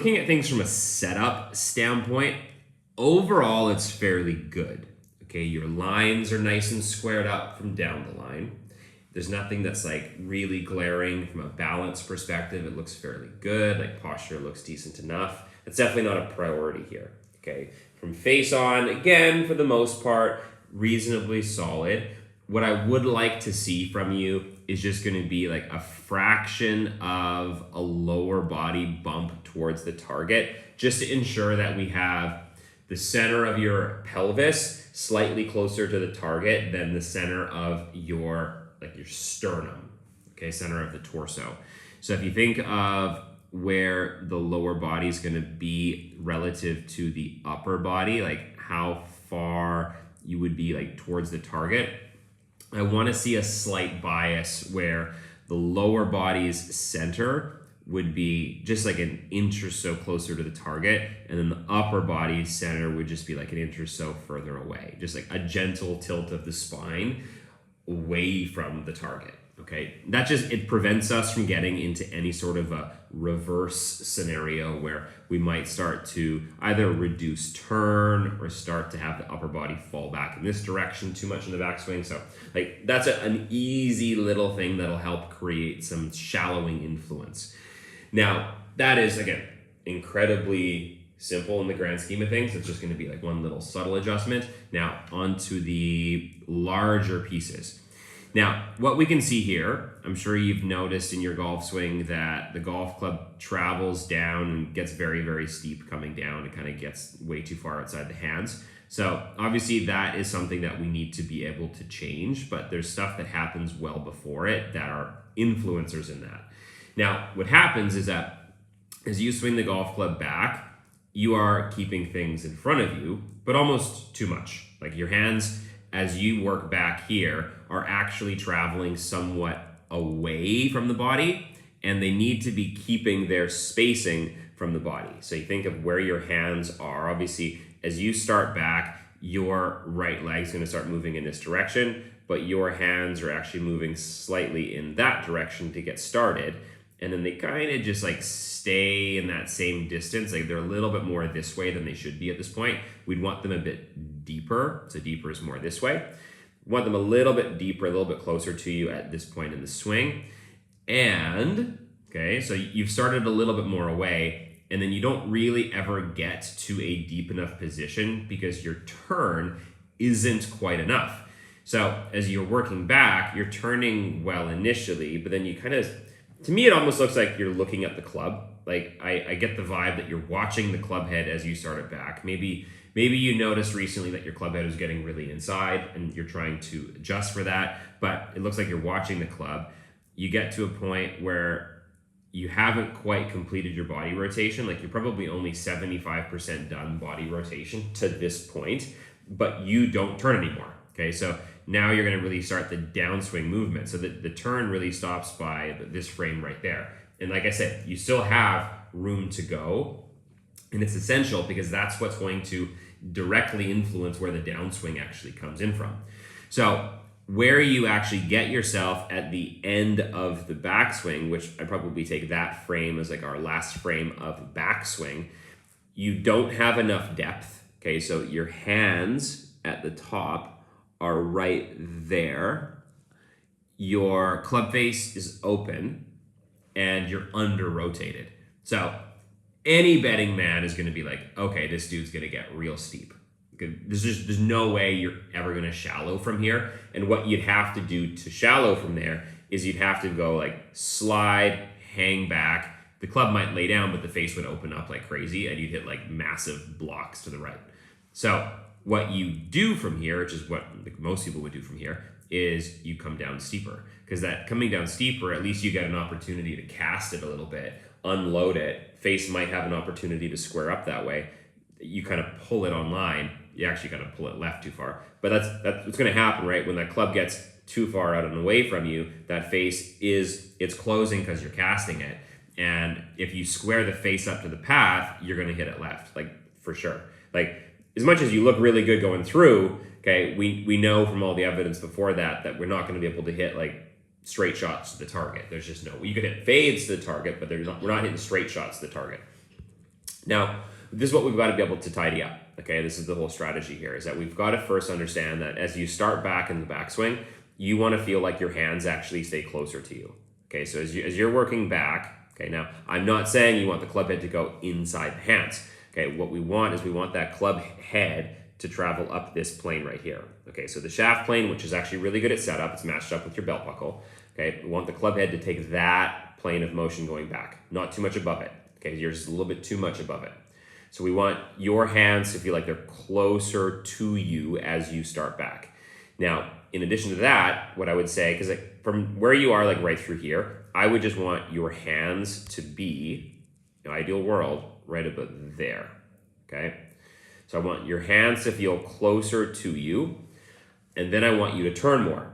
Looking at things from a setup standpoint, overall it's fairly good. Okay, your lines are nice and squared up from down the line. There's nothing that's like really glaring from a balance perspective. It looks fairly good, like posture looks decent enough. It's definitely not a priority here. Okay, from face on, again, for the most part, reasonably solid. What I would like to see from you is just going to be like a fraction of a lower body bump towards the target, just to ensure that we have the center of your pelvis slightly closer to the target than the center of your sternum, okay, center of the torso. So if you think of where the lower body is going to be relative to the upper body, like how far you would be like towards the target, I want to see a slight bias where the lower body's center would be just like an inch or so closer to the target, and then the upper body's center would just be like an inch or so further away. Just like a gentle tilt of the spine away from the target. Okay, that just, it prevents us from getting into any sort of a reverse scenario where we might start to either reduce turn or start to have the upper body fall back in this direction too much in the backswing. So like that's an easy little thing that'll help create some shallowing influence. Now that is, again, incredibly simple in the grand scheme of things. It's just going to be like one little subtle adjustment. Now onto the larger pieces. Now, what we can see here, I'm sure you've noticed in your golf swing that the golf club travels down and gets very, very steep coming down. It kind of gets way too far outside the hands. So obviously that is something that we need to be able to change, but there's stuff that happens well before it that are influencers in that. Now, what happens is that as you swing the golf club back, you are keeping things in front of you, but almost too much. Like your hands, as you work back here, are actually traveling somewhat away from the body, and they need to be keeping their spacing from the body. So you think of where your hands are. Obviously, as you start back, your right leg is going to start moving in this direction, but your hands are actually moving slightly in that direction to get started. And then they kind of just like stay in that same distance. Like they're a little bit more this way than they should be at this point. We'd want them a bit deeper. So deeper is more this way. We want them a little bit deeper, a little bit closer to you at this point in the swing. And, okay, so you've started a little bit more away, and then you don't really ever get to a deep enough position because your turn isn't quite enough. So as you're working back, you're turning well initially, but then you kind of, to me, it almost looks like you're looking at the club. Like I get the vibe that you're watching the club head as you start it back. Maybe you noticed recently that your club head is getting really inside and you're trying to adjust for that, but it looks like you're watching the club. You get to a point where you haven't quite completed your body rotation. Like you're probably only 75% done body rotation to this point, but you don't turn anymore. Okay, so now you're going to really start the downswing movement. So that the turn really stops by this frame right there. And like I said, you still have room to go. And it's essential because that's what's going to directly influence where the downswing actually comes in from. So where you actually get yourself at the end of the backswing, which I probably take that frame as like our last frame of backswing, you don't have enough depth. Okay, so your hands at the top are right there. Your club face is open and you're under rotated. So any betting man is going to be like, okay, this dude's going to get real steep. There's no way you're ever going to shallow from here. And what you'd have to do to shallow from there is you'd have to go like slide, hang back. The club might lay down, but the face would open up like crazy and you'd hit like massive blocks to the right. So what you do from here, which is what most people would do from here, is you come down steeper. Because that coming down steeper, at least you get an opportunity to cast it a little bit, unload it. Face might have an opportunity to square up that way. You kind of pull it online. You actually kind of pull it left too far. But that's what's going to happen, right? When that club gets too far out and away from you, that face it's closing because you're casting it. And if you square the face up to the path, you're going to hit it left, like for sure. Like as much as you look really good going through, okay, we know from all the evidence before that we're not going to be able to hit like straight shots to the target. There's just no, you can hit fades to the target, but we're not hitting straight shots to the target. Now, this is what we've got to be able to tidy up. Okay, this is the whole strategy here, is that we've got to first understand that as you start back in the backswing, you want to feel like your hands actually stay closer to you. Okay, so as you're working back, okay, now I'm not saying you want the club head to go inside the hands. Okay, what we want is we want that club head to travel up this plane right here. Okay, so the shaft plane, which is actually really good at setup, it's matched up with your belt buckle. Okay, we want the club head to take that plane of motion going back, not too much above it. Okay, yours is a little bit too much above it. So we want your hands to feel like they're closer to you as you start back. Now, in addition to that, what I would say, because from where you are, like right through here, I would just want your hands to be, in an ideal world, right about there, okay? So I want your hands to feel closer to you, and then I want you to turn more.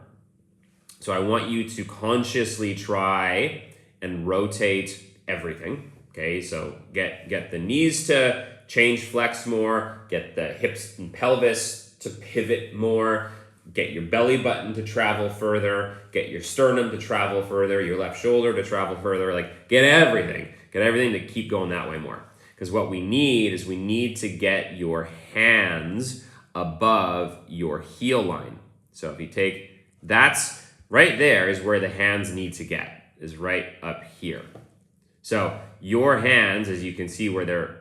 So I want you to consciously try and rotate everything, okay? So get the knees to change, flex more, get the hips and pelvis to pivot more, get your belly button to travel further, get your sternum to travel further, your left shoulder to travel further, like get everything to keep going that way more. Because what we need is we need to get your hands above your heel line. So if you take, that's right there is where the hands need to get, is right up here. So your hands, as you can see where they're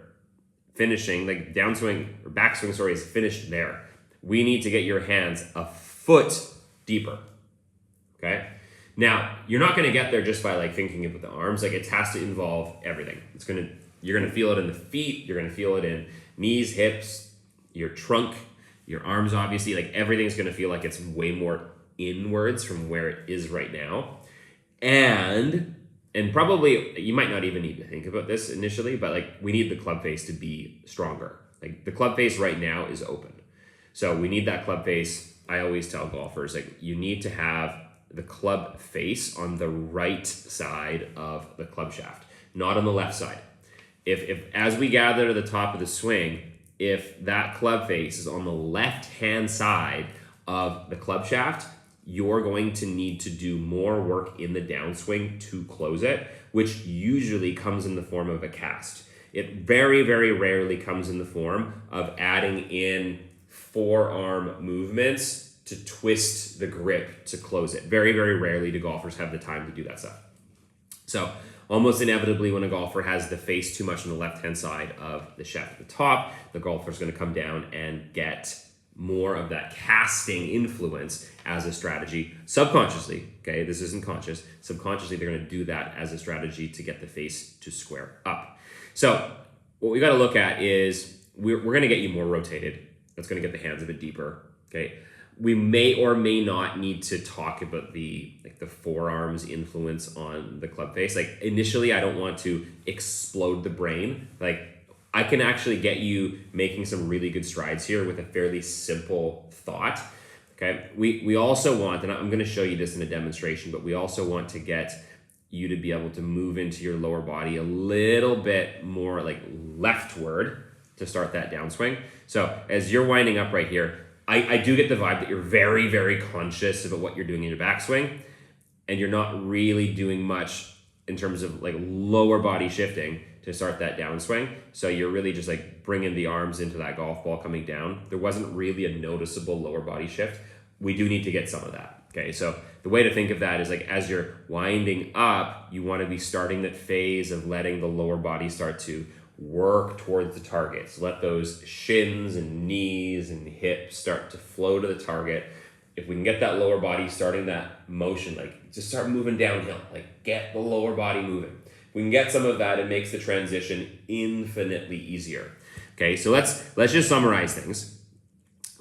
finishing, like downswing or backswing, sorry, is finished there. We need to get your hands a foot deeper, okay? Now, you're not gonna get there just by like thinking about the arms, like it has to involve everything. You're gonna feel it in the feet, you're gonna feel it in knees, hips, your trunk, your arms, obviously, like everything's gonna feel like it's way more inwards from where it is right now. And probably, you might not even need to think about this initially, but like we need the club face to be stronger. Like the club face right now is open. So we need that club face. I always tell golfers, like you need to have the club face on the right side of the club shaft, not on the left side. If as we gather to the top of the swing, if that club face is on the left-hand side of the club shaft, you're going to need to do more work in the downswing to close it, which usually comes in the form of a cast. It very, very rarely comes in the form of adding in forearm movements to twist the grip to close it. Very, very rarely do golfers have the time to do that stuff. So almost inevitably when a golfer has the face too much on the left-hand side of the shaft at the top, the golfer's gonna come down and get more of that casting influence as a strategy subconsciously. Okay, this isn't conscious. Subconsciously, they're going to do that as a strategy to get the face to square up. So what we got to look at is we're going to get you more rotated. That's going to get the hands a bit deeper. Okay, we may or may not need to talk about the forearms influence on the club face. Like initially, I don't want to explode the brain. Like I can actually get you making some really good strides here with a fairly simple thought, okay? We also want, and I'm gonna show you this in a demonstration, but we also want to get you to be able to move into your lower body a little bit more like leftward to start that downswing. So as you're winding up right here, I do get the vibe that you're very, very conscious about what you're doing in your backswing, and you're not really doing much in terms of like lower body shifting to start that downswing. So you're really just like bringing the arms into that golf ball coming down. There wasn't really a noticeable lower body shift. We do need to get some of that. Okay, so the way to think of that is like as you're winding up, you want to be starting that phase of letting the lower body start to work towards the target. So let those shins and knees and hips start to flow to the target. If we can get that lower body starting that motion, like just start moving downhill, like get the lower body moving. We can get some of that, it makes the transition infinitely easier. Okay, so let's just summarize things.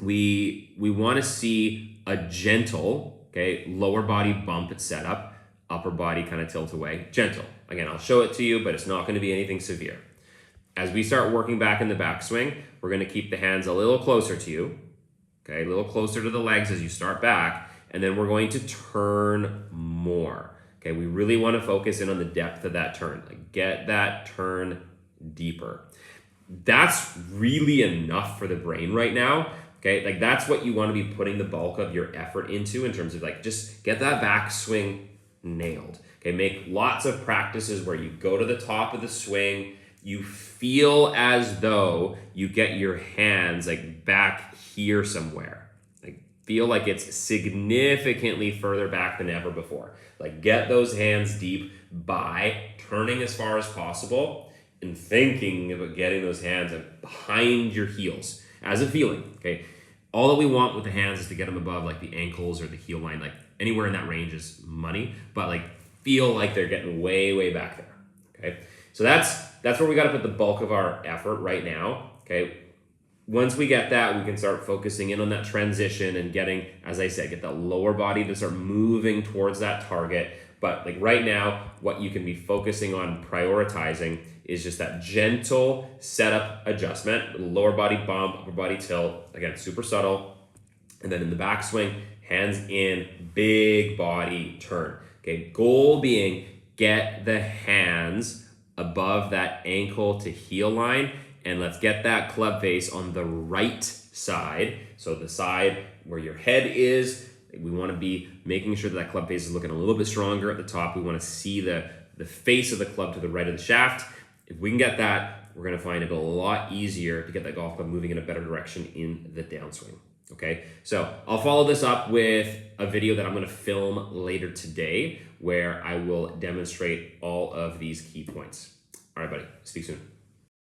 We want to see a gentle, okay, lower body bump at setup, upper body kind of tilt away, gentle. Again, I'll show it to you, but it's not going to be anything severe. As we start working back in the backswing, we're going to keep the hands a little closer to you, okay, a little closer to the legs as you start back, and then we're going to turn more. Okay, we really want to focus in on the depth of that turn. Like get that turn deeper. That's really enough for the brain right now. Okay, like that's what you want to be putting the bulk of your effort into in terms of like just get that backswing nailed. Okay, make lots of practices where you go to the top of the swing, you feel as though you get your hands like back here somewhere. Like feel like it's significantly further back than ever before. Like get those hands deep by turning as far as possible and thinking about getting those hands behind your heels as a feeling, okay? All that we want with the hands is to get them above like the ankles or the heel line, like anywhere in that range is money, but like feel like they're getting way back there, okay? So that's where we got to put the bulk of our effort right now, okay? Once we get that, we can start focusing in on that transition and getting, as I said, get that lower body to start moving towards that target. But like right now, what you can be focusing on prioritizing is just that gentle setup adjustment, lower body bump, upper body tilt, again, super subtle. And then in the backswing, hands in, big body turn. Okay, goal being get the hands above that ankle to heel line, and let's get that club face on the right side. So the side where your head is, we want to be making sure that club face is looking a little bit stronger at the top. We want to see the face of the club to the right of the shaft. If we can get that, we're going to find it a lot easier to get that golf club moving in a better direction in the downswing. Okay, so I'll follow this up with a video that I'm going to film later today where I will demonstrate all of these key points. All right, buddy, speak soon.